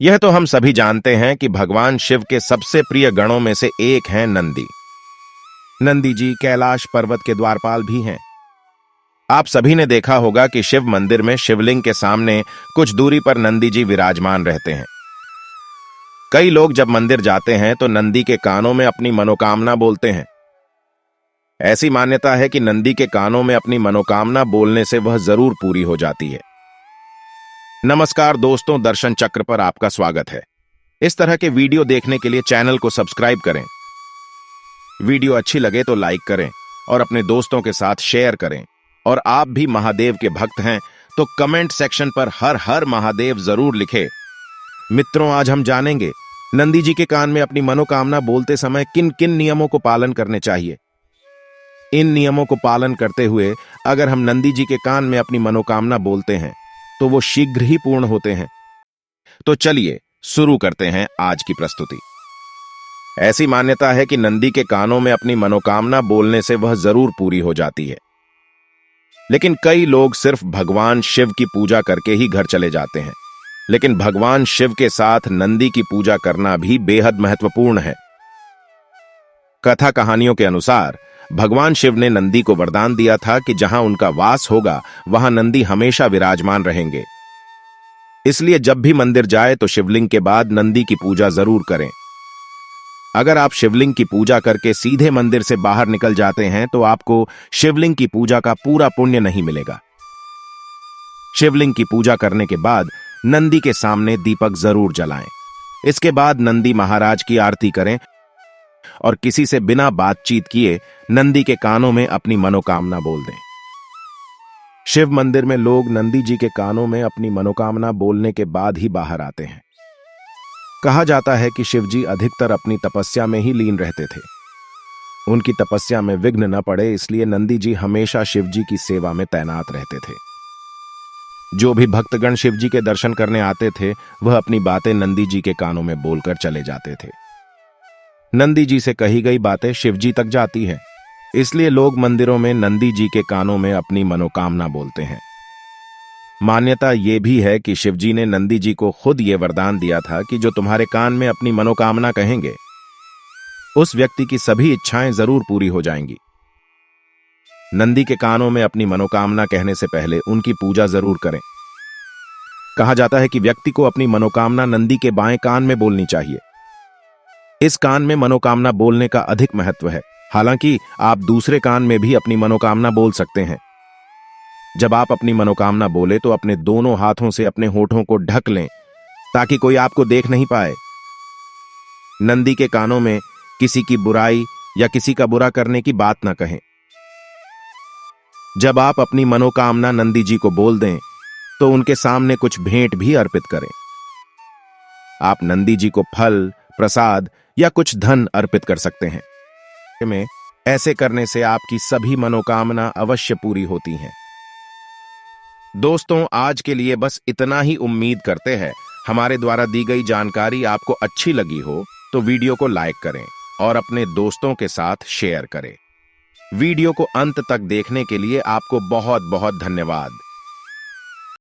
यह तो हम सभी जानते हैं कि भगवान शिव के सबसे प्रिय गणों में से एक हैं नंदी। नंदी जी कैलाश पर्वत के द्वारपाल भी हैं। आप सभी ने देखा होगा कि शिव मंदिर में शिवलिंग के सामने कुछ दूरी पर नंदी जी विराजमान रहते हैं। कई लोग जब मंदिर जाते हैं तो नंदी के कानों में अपनी मनोकामना बोलते हैं। ऐसी मान्यता है कि नंदी के कानों में अपनी मनोकामना बोलने से वह जरूर पूरी हो जाती है। नमस्कार दोस्तों, दर्शन चक्र पर आपका स्वागत है। इस तरह के वीडियो देखने के लिए चैनल को सब्सक्राइब करें। वीडियो अच्छी लगे तो लाइक करें और अपने दोस्तों के साथ शेयर करें। और आप भी महादेव के भक्त हैं तो कमेंट सेक्शन पर हर हर महादेव जरूर लिखें। मित्रों, आज हम जानेंगे नंदी जी के कान में अपनी मनोकामना बोलते समय किन किन नियमों को पालन करने चाहिए। इन नियमों को पालन करते हुए अगर हम नंदी जी के कान में अपनी मनोकामना बोलते हैं तो वो शीघ्र ही पूर्ण होते हैं। तो चलिए शुरू करते हैं आज की प्रस्तुति। ऐसी मान्यता है कि नंदी के कानों में अपनी मनोकामना बोलने से वह जरूर पूरी हो जाती है। लेकिन कई लोग सिर्फ भगवान शिव की पूजा करके ही घर चले जाते हैं। लेकिन भगवान शिव के साथ नंदी की पूजा करना भी बेहद महत्वपूर्ण है। कथा कहानियों के अनुसार भगवान शिव ने नंदी को वरदान दिया था कि जहां उनका वास होगा वहां नंदी हमेशा विराजमान रहेंगे। इसलिए जब भी मंदिर जाए तो शिवलिंग के बाद नंदी की पूजा जरूर करें। अगर आप शिवलिंग की पूजा करके सीधे मंदिर से बाहर निकल जाते हैं तो आपको शिवलिंग की पूजा का पूरा पुण्य नहीं मिलेगा। शिवलिंग की पूजा करने के बाद नंदी के सामने दीपक जरूर जलाएं। इसके बाद नंदी महाराज की आरती करें और किसी से बिना बातचीत किए नंदी के कानों में अपनी मनोकामना बोल दें। शिव मंदिर में लोग नंदी जी के कानों में अपनी मनोकामना बोलने के बाद ही बाहर आते हैं। कहा जाता है कि शिव जी अधिकतर अपनी तपस्या में ही लीन रहते थे। उनकी तपस्या में विघ्न न पड़े इसलिए नंदी जी हमेशा शिव जी की सेवा में तैनात रहते थे। जो भी भक्तगण शिव जी के दर्शन करने आते थे वह अपनी बातें नंदी जी के कानों में बोलकर चले जाते थे। नंदी जी से कही गई बातें शिव जी तक जाती है, इसलिए लोग मंदिरों में नंदी जी के कानों में अपनी मनोकामना बोलते हैं। मान्यता यह भी है कि शिव जी ने नंदी जी को खुद यह वरदान दिया था कि जो तुम्हारे कान में अपनी मनोकामना कहेंगे उस व्यक्ति की सभी इच्छाएं जरूर पूरी हो जाएंगी। नंदी के कानों में अपनी मनोकामना कहने से पहले उनकी पूजा जरूर करें। कहा जाता है कि व्यक्ति को अपनी मनोकामना नंदी के बाएं कान में बोलनी चाहिए। इस कान में मनोकामना बोलने का अधिक महत्व है। हालांकि आप दूसरे कान में भी अपनी मनोकामना बोल सकते हैं। जब आप अपनी मनोकामना बोले तो अपने दोनों हाथों से अपने होठों को ढक लें ताकि कोई आपको देख नहीं पाए। नंदी के कानों में किसी की बुराई या किसी का बुरा करने की बात ना कहें। जब आप अपनी मनोकामना नंदी जी को बोल दें तो उनके सामने कुछ भेंट भी अर्पित करें। आप नंदी जी को फल, प्रसाद या कुछ धन अर्पित कर सकते हैं। में ऐसे करने से आपकी सभी मनोकामना अवश्य पूरी होती हैं। दोस्तों, आज के लिए बस इतना ही। उम्मीद करते हैं हमारे द्वारा दी गई जानकारी आपको अच्छी लगी हो तो वीडियो को लाइक करें और अपने दोस्तों के साथ शेयर करें। वीडियो को अंत तक देखने के लिए आपको बहुत बहुत धन्यवाद।